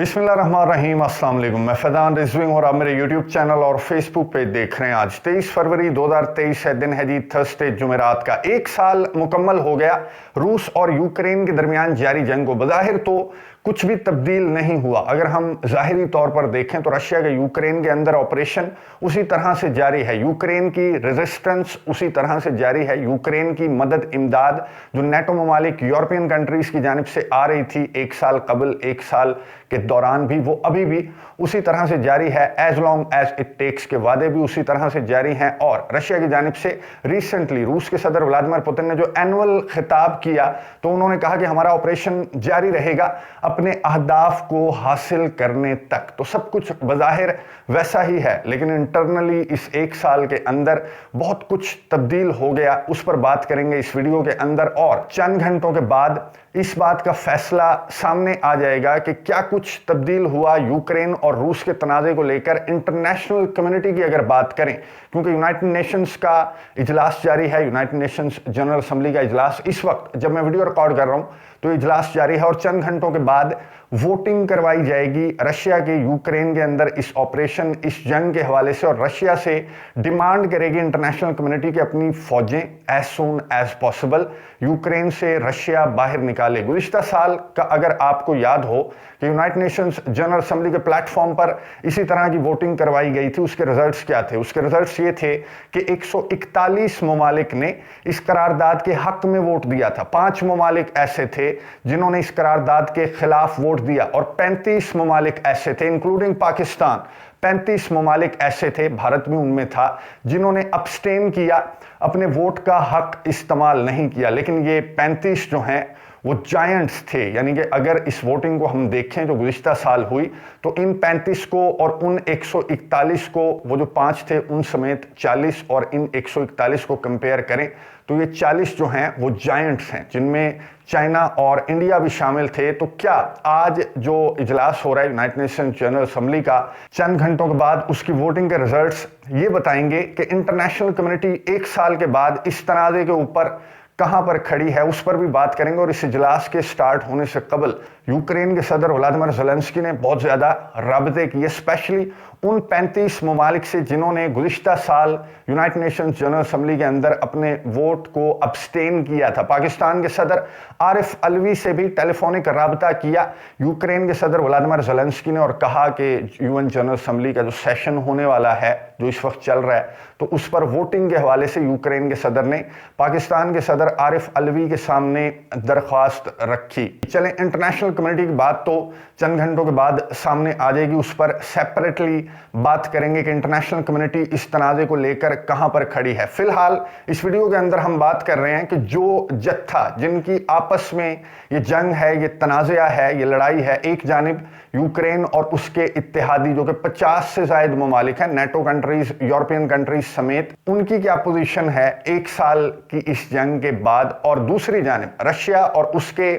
बिस्मिल्लाहिर्रहमानिर्रहीम, अस्सलाम वालेकुम। मैं फैज़ान रिजविंग और आप मेरे यूट्यूब चैनल और फेसबुक पे देख रहे हैं। आज 23 फरवरी 2023 है, दिन है जी थर्सडे, जुमेरात का। एक साल मुकम्मल हो गया रूस और यूक्रेन के दरमियान जारी जंग को। बज़ाहिर तो कुछ भी तब्दील नहीं हुआ। अगर हम ज़ाहिरी तौर पर देखें तो रशिया के यूक्रेन के अंदर ऑपरेशन उसी तरह से जारी है, यूक्रेन की रेजिस्टेंस उसी तरह से जारी है, यूक्रेन की मदद इमदाद जो नेटो ममालिक यूरोपियन कंट्रीज़ की जानिब से आ रही थी एक साल कबल, एक साल के दौरान भी, वो अभी भी उसी तरह से जारी है। As long as it takes के वादे भी उसी तरह से जारी हैं। और रशिया की जानिब से रिसेंटली रूस के सदर व्लादिमीर पुतिन ने जो एनुअल खिताब किया तो उन्होंने कहा कि हमारा ऑपरेशन जारी रहेगा अपने अहदाफ को हासिल करने तक। तो सब कुछ बज़ाहिर वैसा ही है, लेकिन इंटरनली इस एक साल के अंदर बहुत कुछ तब्दील हो गया। उस पर बात करेंगे इस वीडियो के अंदर। और चंद घंटों के बाद इस बात का फैसला सामने आ जाएगा कि क्या कुछ तब्दील हुआ यूक्रेन और रूस के तनाज़े को लेकर। इंटरनेशनल कम्युनिटी की अगर बात करें, क्योंकि यूनाइटेड नेशंस का इजलास जारी है, यूनाइटेड नेशंस जनरल असेंबली का इजलास इस वक्त जब मैं वीडियो रिकॉर्ड कर रहा हूं तो इजलास जारी है और चंद घंटों के बाद वोटिंग करवाई जाएगी रशिया के यूक्रेन के अंदर इस ऑपरेशन, इस जंग के हवाले से। और रशिया से डिमांड करेगी इंटरनेशनल कम्युनिटी की अपनी फौजें as soon as possible Ukraine से रशिया बाहर निकाले। गुज़िश्ता साल का अगर आपको याद हो कि यूनाइटेड नेशंस जनरल असेंबली के प्लेटफॉर्म पर इसी तरह की वोटिंग करवाई गई थी। उसके रिजल्ट्स क्या थे? उसके रिजल्ट्स ये थे कि 141 ममालिक ने इस करारदाद के हक में वोट दिया था। 5 ममालिक ऐसे थे जिन्होंने इस करारदाद के खिलाफ वोट दिया और 35 ममालिक ऐसे थे, इंक्लूडिंग पाकिस्तान, 35 ममालिक ऐसे थे, भारत भी उनमें था, जिन्होंने अब्सटेन किया, अपने वोट का हक इस्तेमाल नहीं किया। लेकिन ये 35 जो हैं वो जायंट्स थे, यानी कि अगर इस वोटिंग को हम देखें जो गुज़िश्ता साल हुई तो इन 35 को और उन 141 को, वो जो 5 थे उन समेत 40, और इन 141 को कंपेयर करें तो ये 40 जो हैं वो जायंट्स हैं, जिनमें चाइना और इंडिया भी शामिल थे। तो क्या आज जो इजलास हो रहा है यूनाइटेड नेशंस जनरल असेंबली का, चंद घंटों के बाद उसकी वोटिंग के रिजल्ट्स ये बताएंगे कि इंटरनेशनल कम्युनिटी एक साल के बाद इस तनाज़े के ऊपर कहां पर खड़ी है, उस पर भी बात करेंगे। और इस इजलास के स्टार्ट होने से कबल यूक्रेन के सदर व्लादिमीर ज़ेलेंस्की ने बहुत ज़्यादा राबते किए, स्पेशली उन 35 ममालिक से जिन्होंने गुज़िश्ता साल यूनाइटेड नेशंस जनरल असेंबली के अंदर अपने वोट को अब्सटेन किया था। पाकिस्तान के सदर आरिफ अलवी से भी टेलीफोनिक राबता किया यूक्रेन के सदर व्लादिमीर ज़ेलेंस्की ने और कहा कि यूएन जनरल असेंबली का जो सेशन होने वाला है, जो इस वक्त चल रहा है, तो उस पर वोटिंग के हवाले से यूक्रेन के सदर ने पाकिस्तान के सदर आरिफ अलवी के सामने दरख्वास्त रखी। चलें, इंटरनेशनल कम्युनिटी की बात तो चंद घंटों के बाद सामने आ जाएगी, उस पर सेपरेटली बात करेंगे कि इंटरनेशनल कम्युनिटी इस तनाज़े को लेकर कहां पर खड़ी है। फिलहाल इस वीडियो के अंदर हम बात कर रहे हैं कि जो जत्था जिनकी आपस में ये जंग है, ये तनाज़ा है, ये लड़ाई है, एक जानिब यूक्रेन और उसके इत्तेहादी जो कि 50 से ज़ायद ममालिक हैं, नेटो कंट्रीज, यूरोपियन कंट्रीज समेत, उनकी क्या पोजीशन है एक साल की इस जंग के बाद। और दूसरी जानिब रशिया और उसके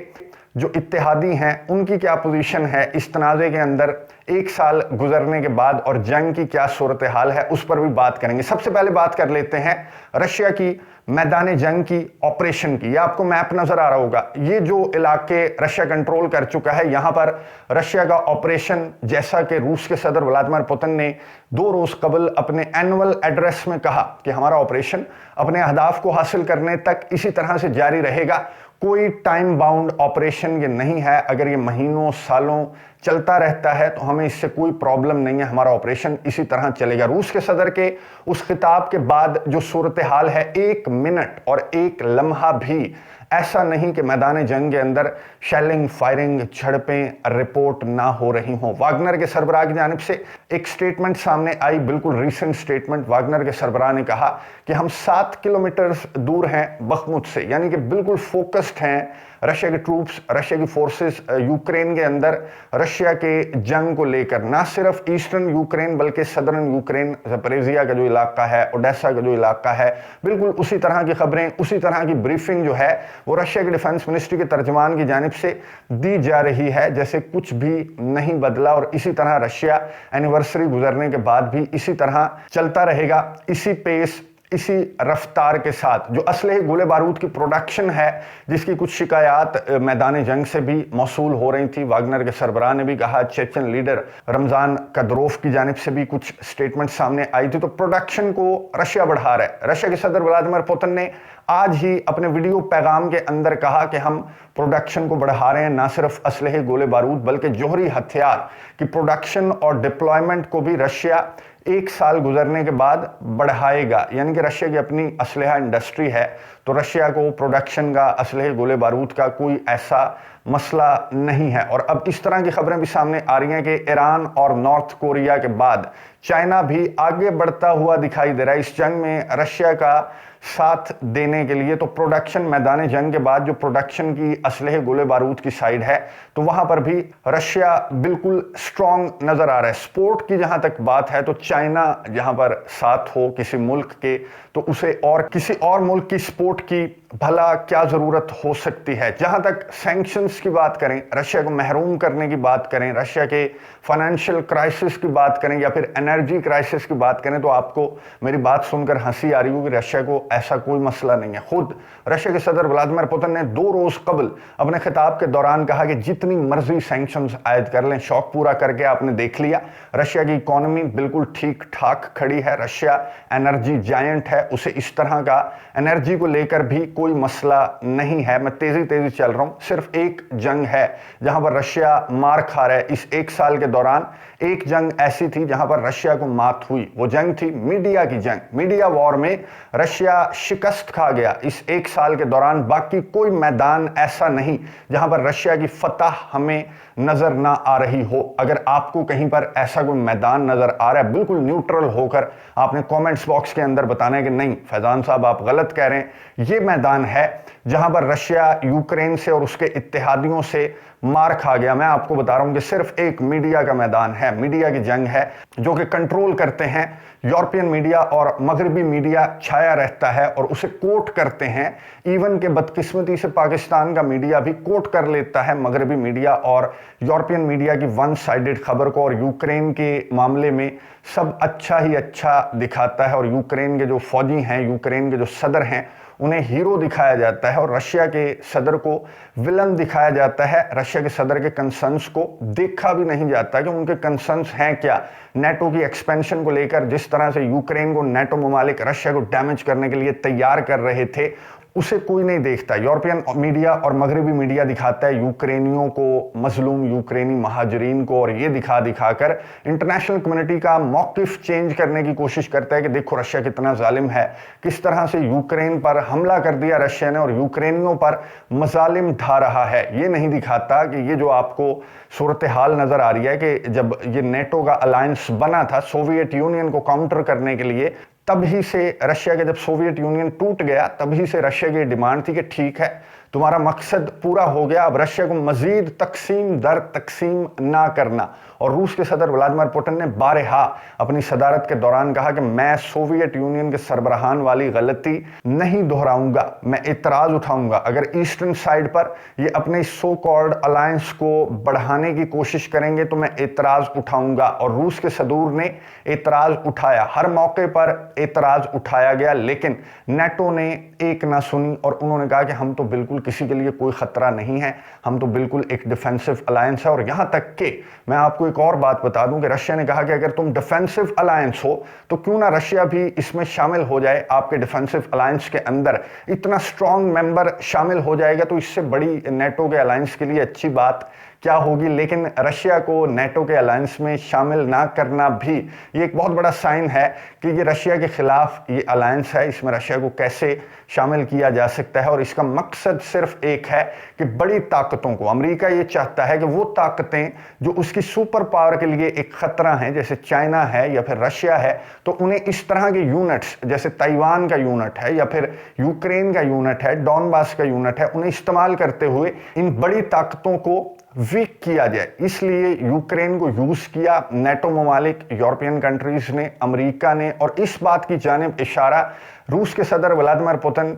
जो इत्तेहादी हैं उनकी क्या पोजीशन है इस तनाज़े के अंदर एक साल गुजरने के बाद, और जंग की क्या सूरत हाल है, उस पर भी बात करेंगे। सबसे पहले बात कर लेते हैं रशिया की मैदान जंग की, ऑपरेशन की। ये आपको मैप नजर आ रहा होगा, ये जो इलाके रशिया कंट्रोल कर चुका है, यहां पर रशिया का ऑपरेशन, जैसा कि रूस के सदर व्लादिमीर पुतिन ने 2 रोज कबल अपने एनुअल एड्रेस में कहा कि हमारा ऑपरेशन अपने अहदाफ को हासिल करने तक इसी तरह से जारी रहेगा, कोई टाइम बाउंड ऑपरेशन ये नहीं है। अगर ये महीनों सालों चलता रहता है तो हमें इससे कोई प्रॉब्लम नहीं है, हमारा ऑपरेशन इसी तरह चलेगा। रूस के सदर के उस खिताब के बाद जो सूरत हाल है, 1 मिनट और 1 लम्हा भी ऐसा नहीं कि मैदान जंग के अंदर शेलिंग, फायरिंग, झड़पें रिपोर्ट ना हो रही हों। वागनर के सरबराह की जानिब से एक स्टेटमेंट सामने आई, बिल्कुल रीसेंट स्टेटमेंट। वागनर के सरबराह ने कहा कि हम 7 किलोमीटर दूर हैं बखमुत से, यानी कि बिल्कुल फोकस्ड हैं रशिया के ट्रूप्स, रशिया की फोर्सेस यूक्रेन के अंदर रशिया के जंग को लेकर। ना सिर्फ ईस्टर्न यूक्रेन बल्कि सदर्न यूक्रेन, ज़पोरिज़िया का जो इलाका है, ओडेसा का जो इलाका है, बिल्कुल उसी तरह की खबरें, उसी तरह की ब्रीफिंग जो है वो रशिया की डिफेंस मिनिस्ट्री के तर्जमान की जानिब से दी जा रही है, जैसे कुछ भी नहीं बदला। और इसी तरह रशिया एनिवर्सरी गुजरने के बाद भी इसी तरह चलता रहेगा, इसी पेस, इसी रफ्तार के साथ जो असलहे गोले बारूद की प्रोडक्शन है, जिसकी कुछ शिकायत मैदान जंग से भी मौसूल हो रही थी। वागनर के सरबराह ने भी कहा, चेचन लीडर रमजान कदरोव की जानिब से भी कुछ स्टेटमेंट सामने आई थी। तो प्रोडक्शन को रशिया बढ़ा रहा है। रशिया के सदर व्लादिमीर पुतिन ने आज ही अपने वीडियो पैगाम के अंदर कहा कि हम प्रोडक्शन को बढ़ा रहे हैं, ना सिर्फ असलहे गोले बारूद बल्कि जौहरी हथियार की प्रोडक्शन और डिप्लॉयमेंट को भी रशिया 1 साल गुजरने के बाद बढ़ाएगा। यानी कि रशिया की अपनी असलहा इंडस्ट्री है, तो रशिया को प्रोडक्शन का, असलहे गोले बारूद का कोई ऐसा मसला नहीं है। और अब इस तरह की खबरें भी सामने आ रही हैं कि ईरान और नॉर्थ कोरिया के बाद चाइना भी आगे बढ़ता हुआ दिखाई दे रहा है इस जंग में रशिया का साथ देने के लिए। तो प्रोडक्शन, मैदान जंग के बाद जो प्रोडक्शन की असलहे गोले बारूद की साइड है, तो वहां पर भी रशिया बिल्कुल स्ट्रांग नजर आ रहा है। स्पोर्ट की जहां तक बात है, तो चाइना जहां पर साथ हो किसी मुल्क के, तो उसे और किसी और मुल्क की सपोर्ट की भला क्या जरूरत हो सकती है। जहां तक सैंक्शंस की बात करें, रशिया को महरूम करने की बात करें, रशिया के फाइनेंशियल क्राइसिस की बात करें या फिर एनर्जी क्राइसिस की बात करें, तो आपको मेरी बात सुनकर हंसी आ रही होगी। रशिया को ऐसा कोई मसला नहीं है। खुद रशिया के सदर व्लादिमीर पुतिन ने 2 रोज कबल अपने खिताब के दौरान कहा कि जितनी मर्जी सैंक्शंस आयद कर लें। शौक पूरा करके आपने देख लिया, रशिया की इकोनॉमी बिल्कुल ठीक ठाक खड़ी है। रशिया एनर्जी जायंट है, उसे इस तरह का एनर्जी को लेकर भी कोई मसला नहीं है। मैं तेजी चल रहा हूं। सिर्फ एक जंग है जहां पर रशिया मार खा रहा है। इस 1 साल के दौरान एक जंग ऐसी थी जहां पर रशिया को मात हुई, वो जंग थी मीडिया की जंग। मीडिया वॉर में रशिया शिकस्त खा गया इस 1 साल के दौरान। बाकी कोई मैदान ऐसा नहीं जहां पर रशिया की फतह हमें नजर ना आ रही हो। अगर आपको कहीं पर ऐसा कोई मैदान नजर आ रहा है, बिल्कुल न्यूट्रल होकर आपने कमेंट्स बॉक्स के अंदर बताना है कि नहीं फैजान साहब आप गलत कह रहे हैं। ये मैदान है जहां पर रशिया यूक्रेन से और उसके इत्तेहादियों से मार खा गया। मैं आपको बता रहा हूं कि सिर्फ एक मीडिया का मैदान है, मीडिया की जंग है, जो कि कंट्रोल करते हैं यूरोपियन मीडिया और मगरबी मीडिया छाया रहता है और उसे कोट करते हैं। इवन के बदकिस्मती से पाकिस्तान का मीडिया भी कोट कर लेता है मगरबी मीडिया और यूरोपियन मीडिया की वन साइडेड खबर को, और यूक्रेन के मामले में सब अच्छा ही अच्छा दिखाता है। और यूक्रेन के जो फौजी हैं, यूक्रेन के जो सदर हैं, उन्हें हीरो दिखाया जाता है और रशिया के सदर को विलन दिखाया जाता है। रशिया के सदर के कंसर्न्स को देखा भी नहीं जाता कि उनके कंसर्न्स हैं क्या। नेटो की एक्सपेंशन को लेकर जिस तरह से यूक्रेन को नेटो ममालिक रशिया को डैमेज करने के लिए तैयार कर रहे थे, उसे कोई नहीं देखता। यूरोपियन मीडिया और मगरबी मीडिया दिखाता है यूक्रेनियों को, मजलूम यूक्रेनी महाजरीन को, और ये दिखा दिखाकर इंटरनेशनल कम्युनिटी का मौकिफ चेंज करने की कोशिश करता है कि देखो रशिया कितना जालिम है, किस तरह से यूक्रेन पर हमला कर दिया रशिया ने और यूक्रेनियों पर मजालिम ढा रहा है। ये नहीं दिखाता कि ये जो आपको सूरत हाल नजर आ रही है कि जब ये नेटो का अलायंस बना था सोवियत यूनियन को काउंटर करने के लिए, तभी से रशिया के, जब सोवियत यूनियन टूट गया तभी से रशिया की डिमांड थी कि ठीक है तुम्हारा मकसद पूरा हो गया, अब रशिया को मजीद तकसीम दर तकसीम ना करना। और रूस के सदर व्लादिमीर पुतिन ने बारहा अपनी सदारत के दौरान कहा कि मैं सोवियत यूनियन के सरबराहान वाली गलती नहीं दोहराऊंगा, मैं इतराज उठाऊंगा। अगर ईस्टर्न साइड पर ये अपने सो कॉल्ड अलायंस को बढ़ाने की कोशिश करेंगे तो मैं इतराज उठाऊंगा। और रूस के सदूर ने इतराज उठाया, हर मौके पर इतराज उठाया गया, लेकिन नेटो ने एक ना सुनी और उन्होंने कहा कि हम तो बिल्कुल किसी के लिए कोई खतरा नहीं है, हम तो बिल्कुल एक डिफेंसिव अलायंस है। और यहां तक कि मैं आपको एक और बात बता दूं कि रशिया ने कहा कि अगर तुम डिफेंसिव अलायंस हो तो क्यों ना रशिया भी इसमें शामिल हो जाए, आपके डिफेंसिव अलायंस के अंदर इतना स्ट्रांग मेंबर शामिल हो जाएगा तो इससे बड़ी नेटो के अलायंस के लिए अच्छी बात क्या होगी। लेकिन रशिया को नेटो के अलायंस में शामिल ना करना भी ये एक बहुत बड़ा साइन है कि ये रशिया के खिलाफ ये अलायंस है, इसमें रशिया को कैसे शामिल किया जा सकता है। और इसका मकसद सिर्फ एक है कि बड़ी ताकतों को, अमेरिका ये चाहता है कि वो ताकतें जो उसकी सुपर पावर के लिए एक खतरा हैं, जैसे चाइना है या फिर रशिया है, तो उन्हें इस तरह के यूनिट्स जैसे ताइवान का यूनिट है या फिर यूक्रेन का यूनिट है, डॉनबास का यूनिट है, उन्हें इस्तेमाल करते हुए इन बड़ी ताकतों को वीक किया जाए। इसलिए यूक्रेन को यूज किया नेटो ममालिक, यूरोपियन कंट्रीज ने, अमेरिका ने। और इस बात की जानिब इशारा रूस के सदर व्लादिमीर पुतिन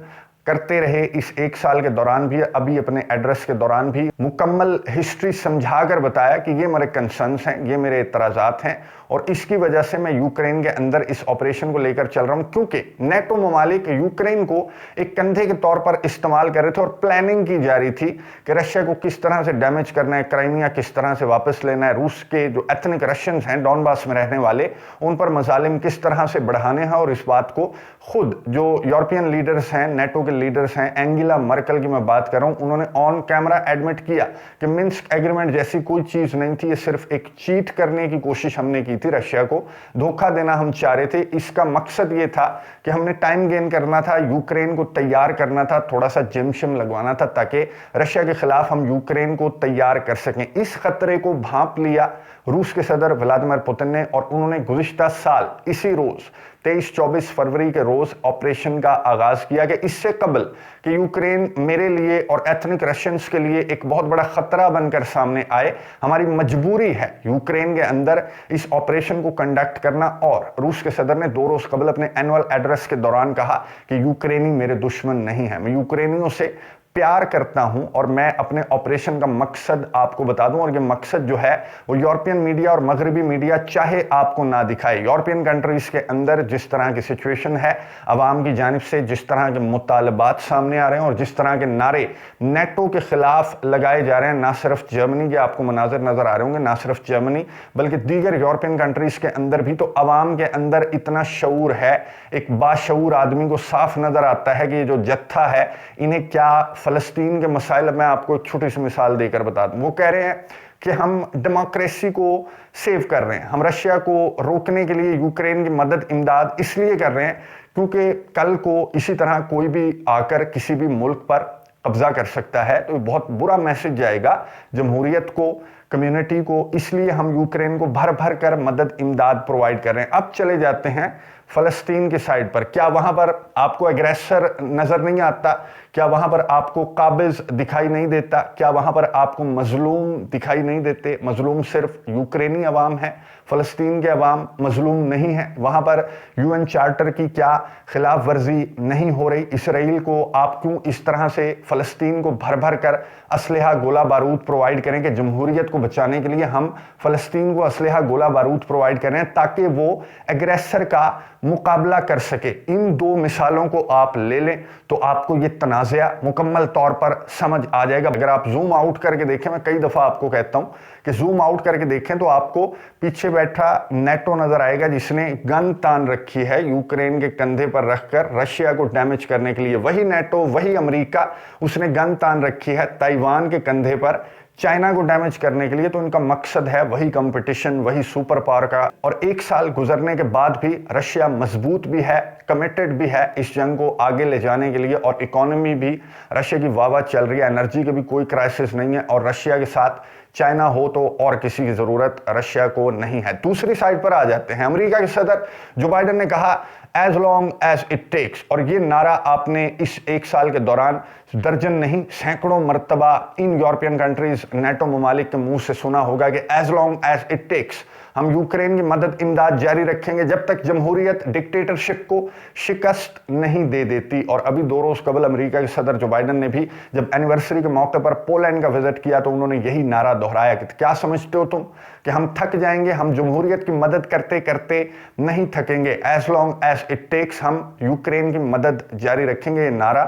करते रहे इस एक साल के दौरान भी, अभी अपने एड्रेस के दौरान भी मुकम्मल हिस्ट्री समझाकर बताया कि ये मेरे कंसर्न्स हैं, ये मेरे इतराज़ात हैं और इसकी वजह से मैं यूक्रेन के अंदर इस ऑपरेशन को लेकर चल रहा हूं, क्योंकि नेटो ममालिक यूक्रेन को एक कंधे के तौर पर इस्तेमाल कर रहे थे और प्लानिंग की जा रही थी कि रशिया को किस तरह से डैमेज करना है, क्राइमिया किस तरह से वापस लेना है, रूस के जो एथनिक रशियंस हैं डॉनबास में रहने वाले, उन पर मजालिम किस तरह से बढ़ाने हैं। और इस बात को खुद जो यूरोपियन लीडर्स हैं, नेटो के लीडर्स हैं, एंगेला मर्केल की मैं बात कर रहा हूं, उन्होंने ऑन कैमरा एडमिट किया कि मिन्स्क एग्रीमेंट जैसी कोई चीज नहीं थी, ये सिर्फ एक चीट करने की कोशिश हमने की थी, रशिया को धोखा देना हम चाह रहे थे। इसका मकसद ये था कि हमने टाइम गेन करना था, यूक्रेन को तैयार करना था, थोड़ा सा जिम शिम लगवाना था ताकि रशिया के खिलाफ हम यूक्रेन को तैयार कर सकें। इस खतरे को भांप लिया रूस के सदर व्लादिमीर पुतिन ने और उन्होंने गुज़िश्ता साल इसी रोज 23-24 फरवरी के रोज ऑपरेशन का आगाज किया कि इससे कबल कि यूक्रेन मेरे लिए और एथनिक रशियंस के लिए एक बहुत बड़ा खतरा बनकर सामने आए, हमारी मजबूरी है यूक्रेन के अंदर इस ऑपरेशन को कंडक्ट करना। और रूस के सदर ने 2 रोज कबल अपने एनुअल एड्रेस के दौरान कहा कि यूक्रेनी मेरे दुश्मन नहीं है, मैं यूक्रेनियों से प्यार करता हूं और मैं अपने ऑपरेशन का मकसद आपको बता दूं। और ये मकसद जो है वो यूरोपियन मीडिया और मगरबी मीडिया चाहे आपको ना दिखाए, यूरोपियन कंट्रीज के अंदर जिस तरह की सिचुएशन है, अवाम की जानिब से जिस तरह के मुतालबात सामने आ रहे हैं और जिस तरह के नारे नेटो के खिलाफ लगाए जा रहे हैं, ना सिर्फ जर्मनी के आपको मनाजर नजर आ रहे होंगे, ना सिर्फ जर्मनी बल्कि दीगर यूरोपियन कंट्रीज के अंदर भी, तो अवाम के अंदर इतना शऊर है, एक बाशऊर आदमी को साफ नजर आता है कि ये जो जत्था है इन्हें क्या फलस्तीन के मसाइल। मैं आपको एक छोटी सी मिसाल देकर बता दूं, वो कह रहे हैं कि हम डेमोक्रेसी को सेव कर रहे हैं, हम रशिया को रोकने के लिए यूक्रेन की मदद इमदाद इसलिए कर रहे हैं क्योंकि कल को इसी तरह कोई भी आकर किसी भी मुल्क पर कब्जा कर सकता है, तो बहुत बुरा मैसेज जाएगा जमहूरियत को, कम्युनिटी को, इसलिए हम यूक्रेन को भर भर कर मदद इमदाद प्रोवाइड कर रहे हैं। अब चले जाते हैं फलस्तीन की साइड पर। क्या वहां पर आपको एग्रेसर नजर नहीं आता? क्या वहां पर आपको काबिज दिखाई नहीं देता? क्या वहां पर आपको मजलूम दिखाई नहीं देते? मजलूम सिर्फ यूक्रेनी अवाम है, फलस्तीन के अवाम मजलूम नहीं है। वहां पर यूएन चार्टर की क्या खिलाफ वर्जी नहीं हो रही? इसराइल को आप क्यों इस तरह से फलस्तीन को भर भर कर असलहा गोला बारूद प्रोवाइड करें कि जमहूरियत को बचाने के लिए हम फलस्तीन को असलहा गोला बारूद प्रोवाइड करें ताकि वो एग्रेसर का मुकाबला कर सके? इन 2 मिसालों को आप ले लें तो आपको ये तनाज़ा मुकम्मल तौर पर समझ आ जाएगा। अगर आप जूम आउट करके देखें, मैं कई दफ़ा आपको कहता हूं कि जूम आउट करके देखें तो आपको पीछे बैठा नेटो नजर आएगा जिसने गन तान रखी है यूक्रेन के कंधे पर रखकर रशिया को डैमेज करने के लिए। वही नेटो, वही अमेरिका, उसने गन तान रखी है ताइवान के कंधे पर चाइना को डैमेज करने के लिए। तो इनका मकसद है वही कंपटीशन, वही सुपर पावर का। और 1 साल गुजरने के बाद भी रशिया मजबूत भी है, कमिटेड भी है इस जंग को आगे ले जाने के लिए, और इकोनॉमी भी रशिया की वाह वाह चल रही है, एनर्जी की भी कोई क्राइसिस नहीं है, और रशिया के साथ चाइना हो तो और किसी की जरूरत रशिया को नहीं है। दूसरी साइड पर आ जाते हैं, अमेरिका के सदर जो बाइडेन ने कहा as long as it takes, और ये नारा आपने इस 1 साल के दौरान दर्जन नहीं सैकड़ों मर्तबा इन यूरोपियन कंट्रीज, नेटो ममालिक के मुंह से सुना होगा कि as long as it takes, हम यूक्रेन की मदद इमदाद जारी रखेंगे जब तक जमहूरियत डिक्टेटरशिप को शिकस्त नहीं दे देती। और अभी 2 रोज कबल अमेरिका के सदर जो बाइडेन ने भी जब एनिवर्सरी के मौके पर पोलैंड का विजिट किया तो उन्होंने यही नारा दोहराया कि क्या समझते हो तुम कि हम थक जाएंगे? हम जमहूरियत की मदद करते करते नहीं थकेंगे, as long as it takes हम यूक्रेन की मदद जारी रखेंगे। ये नारा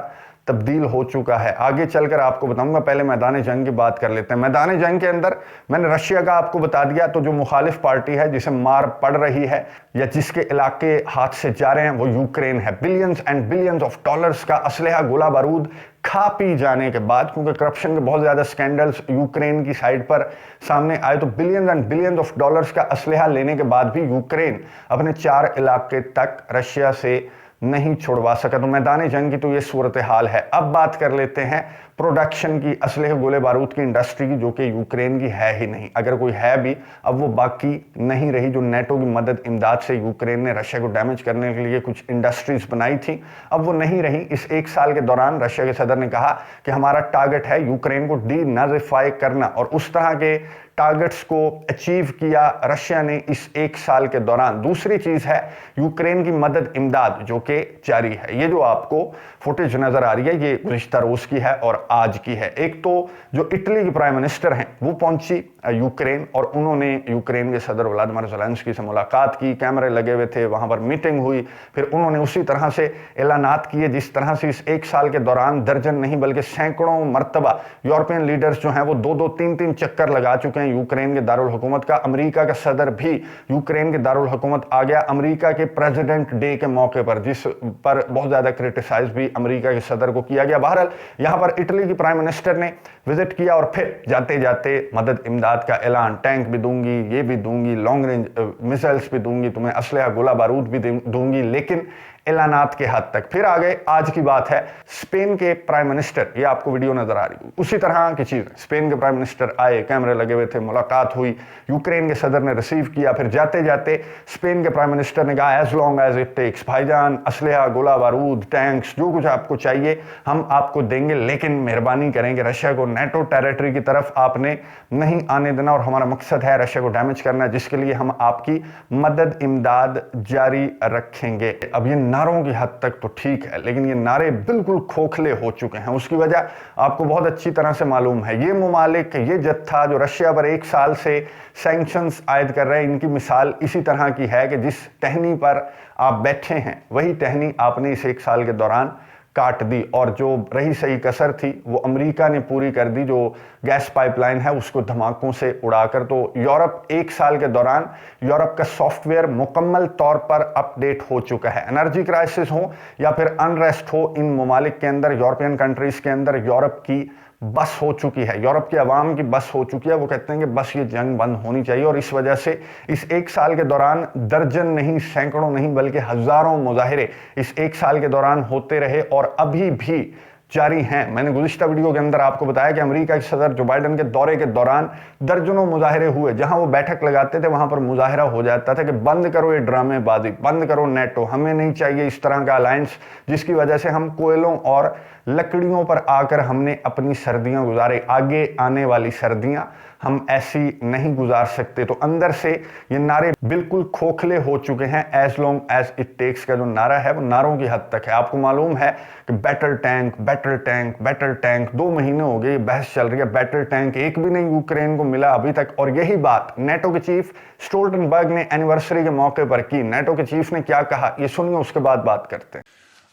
तब्दील हो चुका है। आगे चलकर आपको बताऊंगा, पहले मैदान जंग की बात कर लेते हैं। मैदान जंग के अंदर मैंने रशिया का आपको बता दिया, तो जो मुखालिफ पार्टी है जिसे मार पड़ रही है या जिसके इलाके हाथ से जा रहे हैं वो यूक्रेन है। Billions and billions of dollars का असलहा गोला बारूद खा पी जाने के बाद, क्योंकि करप्शन के बहुत ज्यादा स्कैंडल्स यूक्रेन की साइड पर सामने आए, तो billions and billions of dollars का असलहा लेने के बाद भी यूक्रेन अपने 4 इलाके तक रशिया से नहीं छुड़वा सका। तो मैदान जंग की तो ये सूरत हाल है। अब बात कर लेते हैं प्रोडक्शन की, असलहे गोले बारूद की इंडस्ट्री की, जो कि यूक्रेन की है ही नहीं। अगर कोई है भी, अब वो बाकी नहीं रही। जो नेटो की मदद इमदाद से यूक्रेन ने रशिया को डैमेज करने के लिए कुछ इंडस्ट्रीज बनाई थी, अब वो नहीं रही। इस एक साल के दौरान रशिया के सदर ने कहा कि हमारा टारगेट है यूक्रेन को डीनाजिफाई करना, और उस तरह के टारगेट्स को अचीव किया रशिया ने इस एक साल के दौरान। दूसरी चीज है यूक्रेन की मदद इमदाद, जो कि जारी है। ये जो आपको फुटेज नजर आ रही है, ये गुज़िश्ता रोज की है और आज की है। एक तो जो इटली की प्राइम मिनिस्टर हैं, वो पहुंची यूक्रेन, और उन्होंने यूक्रेन के सदर व्लादिमीर ज़ेलेंस्की से मुलाकात की, कैमरे लगे हुए थे, वहां पर मीटिंग हुई। फिर उन्होंने उसी तरह से ऐलानात किए जिस तरह से इस एक साल के दौरान दर्जन नहीं बल्कि सैकड़ों मरतबा यूरोपियन लीडर्स जो हैं वो 2-2, 3-3 चक्कर लगा चुके हैं यूक्रेन के दारुल हुकूमत का। अमेरिका का सदर भी यूक्रेन के दारुल हुकूमत आ गया अमेरिका के प्रेसिडेंट डे के मौके पर, जिस पर बहुत ज्यादा क्रिटिसाइज भी अमेरिका के सदर को किया गया। बहरहाल यहां पर इटली की प्राइम मिनिस्टर ने विजिट किया और फिर जाते जाते मदद इमदाद का ऐलान, टैंक भी दूंगी, ये भी दूंगी, लॉन्ग रेंज मिसाइल्स भी दूंगी, तुम्हें असलहा गोला बारूद भी दूंगी, लेकिन ऐलानात के हद तक। फिर आ गए, आज की बात है स्पेन के प्राइम मिनिस्टर, ये आपको वीडियो नजर आ रही है, उसी तरह की चीज। स्पेन के प्राइम मिनिस्टर आए, कैमरे लगे हुए थे, मुलाकात हुई, यूक्रेन के सदर ने रिसीव किया। फिर जाते जाते स्पेन के प्राइम मिनिस्टर ने कहा as long as it takes, भाईजान असलहा, गोला बारूद, टैंक्स, जो कुछ आपको चाहिए हम आपको देंगे, लेकिन मेहरबानी करेंगे रशिया को नेटो टेरिटरी की तरफ आपने नहीं आने देना, और हमारा मकसद है रशिया को डैमेज करना, जिसके लिए हम आपकी मदद इमदाद जारी रखेंगे। अब ये नारों की हद तक तो ठीक है, लेकिन ये नारे बिल्कुल खोखले हो चुके हैं। उसकी वजह आपको बहुत अच्छी तरह से मालूम है। ये मुमालिक, ये जत्था जो रशिया पर एक साल से सैंक्शंस आयद कर रहे हैं, इनकी मिसाल इसी तरह की है कि जिस टहनी पर आप बैठे हैं वही टहनी आपने इस एक साल के दौरान काट दी, और जो रही सही कसर थी वो अमेरिका ने पूरी कर दी। जो गैस पाइपलाइन है उसको धमाकों से उड़ाकर, तो यूरोप एक साल के दौरान यूरोप का सॉफ्टवेयर मुकम्मल तौर पर अपडेट हो चुका है। एनर्जी क्राइसिस हो या फिर अनरेस्ट हो, इन ममालिक के अंदर, यूरोपियन कंट्रीज के अंदर यूरोप की बस हो चुकी है, यूरोप की आवाम की बस हो चुकी है। वो कहते हैं कि बस ये जंग बंद होनी चाहिए, और इस वजह से इस एक साल के दौरान दर्जन नहीं, सैकड़ों नहीं बल्कि हजारों मुजाहिरे इस एक साल के दौरान होते रहे और अभी भी जारी हैं। मैंने गुज़िश्ता वीडियो के अंदर आपको बताया कि अमेरिका के सदर जो बाइडन के दौरे के दौरान दर्जनों मुजाहिरे हुए, जहां वो बैठक लगाते थे वहां पर मुजाहिरा हो जाता था कि बंद करो ये ड्रामेबाजी, बंद करो नेटो, हमें नहीं चाहिए इस तरह का अलायंस जिसकी वजह से हम कोयलों और लकड़ियों पर आकर हमने अपनी सर्दियां गुजारी, आगे आने वाली सर्दियां हम ऐसी नहीं गुजार सकते। तो अंदर से ये नारे बिल्कुल खोखले हो चुके हैं। As long as it takes का जो नारा है वो नारों की हद तक है। आपको मालूम है कि battle tank, battle tank, battle tank, 2 महीने हो गए बहस चल रही है, बैटल टैंक एक भी नहीं यूक्रेन को मिला अभी तक। और यही बात नेटो के चीफ स्टोल्टनबर्ग ने एनिवर्सरी के मौके पर की। नेटो के चीफ ने क्या कहा, ये सुनिए, उसके बाद बात करते हैं।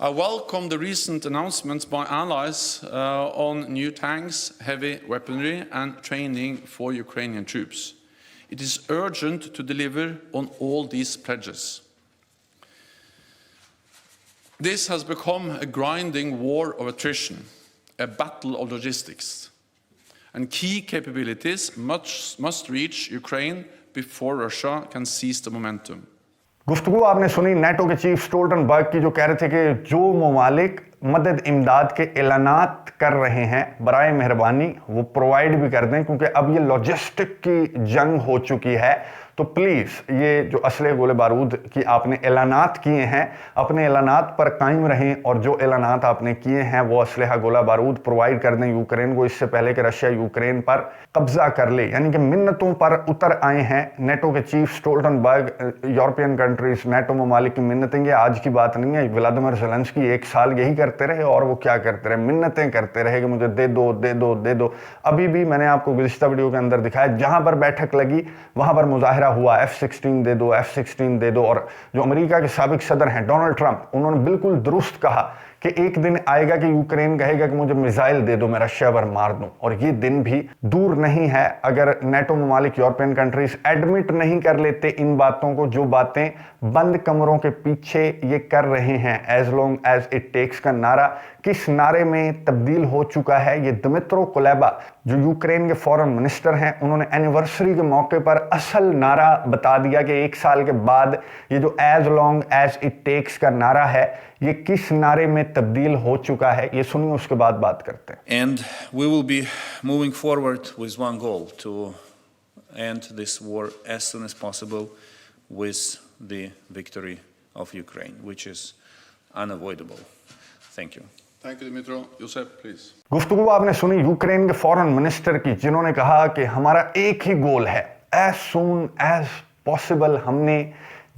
I welcome the recent announcements by allies on new tanks, heavy weaponry and training for Ukrainian troops. It is urgent to deliver on all these pledges. This has become a grinding war of attrition, a battle of logistics, and key capabilities must reach Ukraine before Russia can seize the momentum. गुफ्तगू आपने सुनी NATO के chief Stoltenberg की, जो कह रहे थे कि जो ममालिक मदद इमदाद के ऐलानात कर रहे हैं बराए मेहरबानी वो प्रोवाइड भी कर दें, क्योंकि अब ये लॉजिस्टिक की जंग हो चुकी है। तो प्लीज़ ये जो असले गोले बारूद की आपने ऐलानात किए हैं, अपने ऐलानात पर कायम रहें, और जो ऐलानात आपने किए हैं वो असलहा गोला बारूद प्रोवाइड कर दें यूक्रेन को, इससे पहले कि रशिया यूक्रेन पर कब्जा कर ले। यानी कि मिन्नतों पर उतर आए हैं नेटो के chief Stoltenberg. European countries, NATO ममालिक की मिन्नतें, ये आज की बात नहीं है। व्लादिमीर ज़ेलेंस्की एक साल यही करते रहे, और वो क्या करते रहे, मिन्नतें करते रहे कि मुझे दे दो, दे दो, दे दो। अभी भी मैंने आपको गुज़िश्ता वीडियो के अंदर दिखाया, जहां पर बैठक लगी वहां पर मुजाहिरा हुआ, F-16 दे दो, F-16 दे दो। और जो अमेरिका के साबिक सदर हैं डोनाल्ड ट्रंप, उन्होंने बिल्कुल दुरुस्त कहा कि एक दिन आएगा कि यूक्रेन कहेगा कि मुझे मिसाइल दे दो, मैं रशिया पर मार दूं। और ये दिन भी दूर नहीं है अगर नेटो ममालिक, यूरोपियन कंट्रीज एडमिट नहीं कर लेते इन बातों को, जो बातें बंद कमरों के पीछे ये कर रहे हैं। As long as it takes का नारा किस नारे में तब्दील हो चुका है, ये दिमित्रो कुलेबा जो यूक्रेन के फॉरेन मिनिस्टर हैं, उन्होंने एनिवर्सरी के मौके पर असल नारा बता दिया कि 1 साल के बाद ये जो as long as it takes का नारा है, ये किस नारे में तब्दील हो चुका है। ये सुनिए, उसके बाद बात करते हैं। And we will be moving forward with one goal, to end this war as soon as possible with the victory of Ukraine, which is unavoidable. Thank you. Thank you, Dmytro. Josep, please. गुफ्तगू आपने सुनी Ukraine के foreign minister की, जिन्होंने कहा कि हमारा एक ही गोल है, एज सून एज पॉसिबल हमने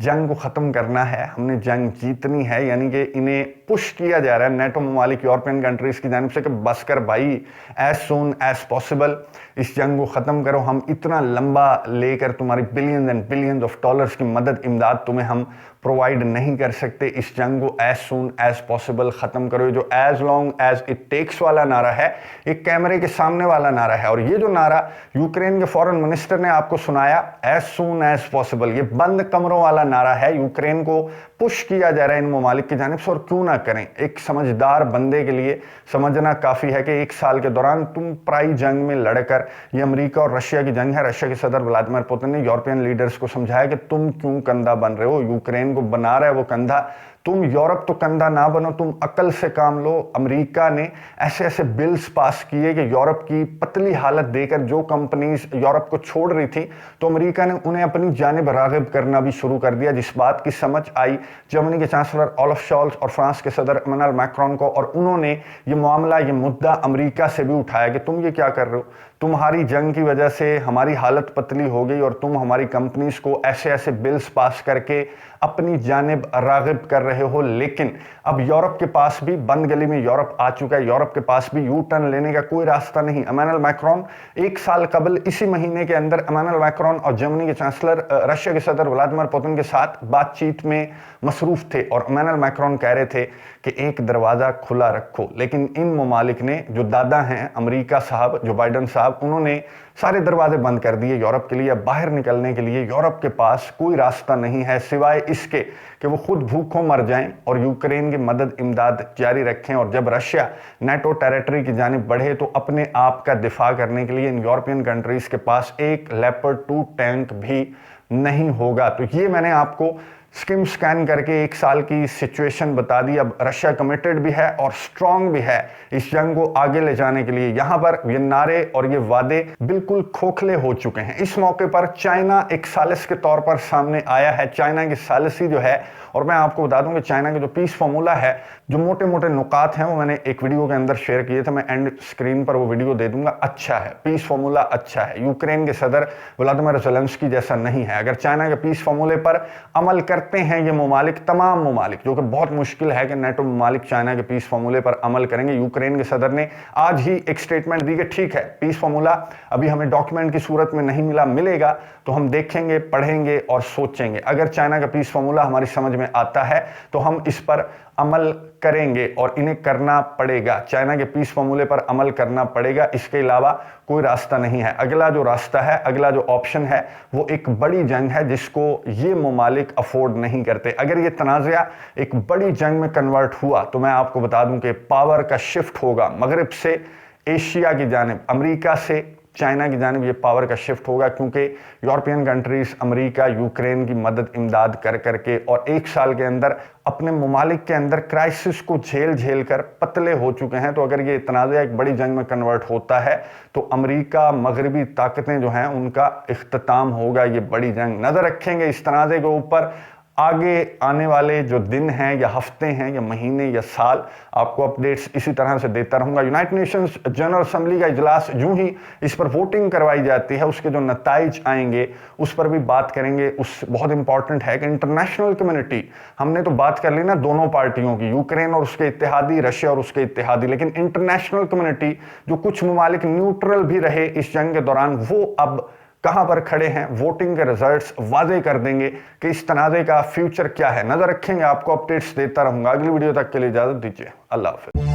जंग को ख़त्म करना है, हमने जंग जीतनी है। यानी कि इन्हें पुश किया जा रहा है नेटो ममालिक, यूरोपियन कंट्रीज़ की जानिब से कि बस कर भाई, एज सून एज पॉसिबल इस जंग को ख़त्म करो। हम इतना लंबा लेकर तुम्हारी billions and billions of dollars की मदद, इमदाद तुम्हें हम प्रोवाइड नहीं कर सकते। इस जंग को एज सून एज पॉसिबल ख़त्म करो। जो as long as it takes वाला नारा है, एक कैमरे के सामने वाला नारा है। और ये जो नारा यूक्रेन के फॉरेन मिनिस्टर ने आपको सुनाया, एज सून एज पॉसिबल, ये बंद कमरों वाला नारा है। यूक्रेन को पुश किया जा रहा है इन ममालिक की जानिब से, और क्यों ना करें। एक समझदार बंदे के लिए समझना काफ़ी है कि 1 साल के दौरान तुम पराई जंग में लड़कर, ये अमेरिका और रशिया की जंग है। रशिया के सदर व्लादिमीर पुतिन ने यूरोपियन लीडर्स को समझाया कि तुम क्यों कंधा बन रहे हो, यूक्रेन को बना रहा है वो कंधा, तुम यूरोप तो कंधा ना बनो, तुम अकल से काम लो। अमेरिका ने ऐसे ऐसे बिल्स पास किए कि यूरोप की पतली हालत देकर जो कंपनीज यूरोप को छोड़ रही थी, तो अमेरिका ने उन्हें अपनी जानिब राग़िब करना भी शुरू कर दिया। जिस बात की समझ आई जर्मनी के चांसलर ओलाफ शॉल्ज और फ्रांस के सदर इमैनुअल मैक्रोन को, और उन्होंने ये मामला, ये मुद्दा अमेरिका से भी उठाया कि तुम ये क्या कर रहे हो, तुम्हारी जंग की वजह से हमारी हालत पतली हो गई और तुम हमारी कंपनीज को ऐसे ऐसे बिल्स पास करके अपनी जानिब राग़िब कर रहे हो। लेकिन अब यूरोप के पास भी, बंद गली में यूरोप आ चुका है, यूरोप के पास भी यू टर्न लेने का कोई रास्ता नहीं। इमैनुअल मैक्रोन 1 साल कबल इसी महीने के अंदर इमैनुअल मैक्रोन और जर्मनी के चांसलर रशिया के सदर व्लादिमीर पुतिन के साथ बातचीत में मसरूफ थे, और इमैनुअल मैक्रोन कह रहे थे कि एक दरवाज़ा खुला रखो। लेकिन इन ममालिक ने, जो दादा हैं अमेरिका साहब, जो बाइडन साहब, उन्होंने सारे दरवाजे बंद कर दिए यूरोप के लिए। अब बाहर निकलने के लिए यूरोप के पास कोई रास्ता नहीं है सिवाय इसके कि वो खुद भूखों मर जाएं और यूक्रेन की मदद, इमदाद जारी रखें। और जब रशिया नेटो टेरिटरी की जानिब बढ़े तो अपने आप का दिफा करने के लिए इन यूरोपियन कंट्रीज़ के पास एक लेपर्ड 2 टैंक भी नहीं होगा। तो ये मैंने आपको स्किम स्कैन करके 1 साल की सिचुएशन बता दी। अब रशिया कमिटेड भी है और स्ट्रांग भी है इस जंग को आगे ले जाने के लिए। यहां पर ये नारे और ये वादे बिल्कुल खोखले हो चुके हैं। इस मौके पर चाइना एक सालिस के तौर पर सामने आया है। चाइना की सालिसी जो है, और मैं आपको बता दूं कि चाइना के जो पीस फार्मूला है, जो मोटे मोटे नुकात हैं, वो मैंने एक वीडियो के अंदर शेयर किए थे, मैं एंड स्क्रीन पर वो वीडियो दे दूंगा। अच्छा है, पीस फार्मूला अच्छा है, यूक्रेन के सदर व्लादिमीर ज़ेलेंस्की जैसा नहीं है। अगर चाइना के पीस फार्मूले पर अमल करते हैं ये ममालिक, तमाम ममालिक, जो कि बहुत मुश्किल है कि नेटो ममालिक चाइना के पीस फार्मूले पर अमल करेंगे। यूक्रेन के सदर ने आज ही एक स्टेटमेंट दी कि ठीक है, पीस फार्मूला अभी हमें डॉक्यूमेंट की सूरत में नहीं मिला, मिलेगा तो हम देखेंगे, पढ़ेंगे और सोचेंगे। अगर चाइना का पीस फार्मूला हमारी समझ में आता है तो हम इस पर अमल करेंगे, और इन्हें करना पड़ेगा। चाइना के पीस फार्मूले पर अमल करना पड़ेगा, इसके अलावा कोई रास्ता नहीं है। अगला जो रास्ता है, अगला जो ऑप्शन है, वो एक बड़ी जंग है जिसको ये ममालिक अफोर्ड नहीं करते। अगर ये तनाज़ा एक बड़ी जंग में कन्वर्ट हुआ तो मैं आपको बता दूं कि पावर का शिफ्ट होगा मगरिब से एशिया की जानिब, अमेरिका से चाइना की जानिब ये पावर का शिफ्ट होगा, क्योंकि यूरोपियन कंट्रीज अमेरिका यूक्रेन की मदद, इमदाद कर करके और 1 साल के अंदर अपने ममालिक के अंदर क्राइसिस को झेल झेल कर पतले हो चुके हैं। तो अगर ये तनाज़ा एक बड़ी जंग में कन्वर्ट होता है तो अमेरिका, मगरबी ताकतें जो हैं, उनका इख्तिताम होगा ये बड़ी जंग। नज़र रखेंगे इस तनाज़े के ऊपर। आगे आने वाले जो दिन हैं या हफ्ते हैं या महीने या साल, आपको अपडेट्स इसी तरह से देता रहूंगा। यूनाइटेड नेशंस जनरल असेंबली का इजलास यूं ही इस पर वोटिंग करवाई जाती है, उसके जो नताइज आएंगे उस पर भी बात करेंगे। उस बहुत इंपॉर्टेंट है कि इंटरनेशनल कम्युनिटी, हमने तो बात कर ली ना दोनों पार्टियों की, यूक्रेन और उसके इत्तेहादी, रशिया और उसके इत्तेहादी, लेकिन इंटरनेशनल कम्युनिटी, जो कुछ ममालिक न्यूट्रल भी रहे इस जंग के दौरान, वो अब कहां पर खड़े हैं। वोटिंग के रिजल्ट्स वादे कर देंगे कि इस तनाज़े का फ्यूचर क्या है। नजर रखेंगे, आपको अपडेट्स देता रहूंगा। अगली वीडियो तक के लिए इजाजत दीजिए। अल्लाह हाफिज़।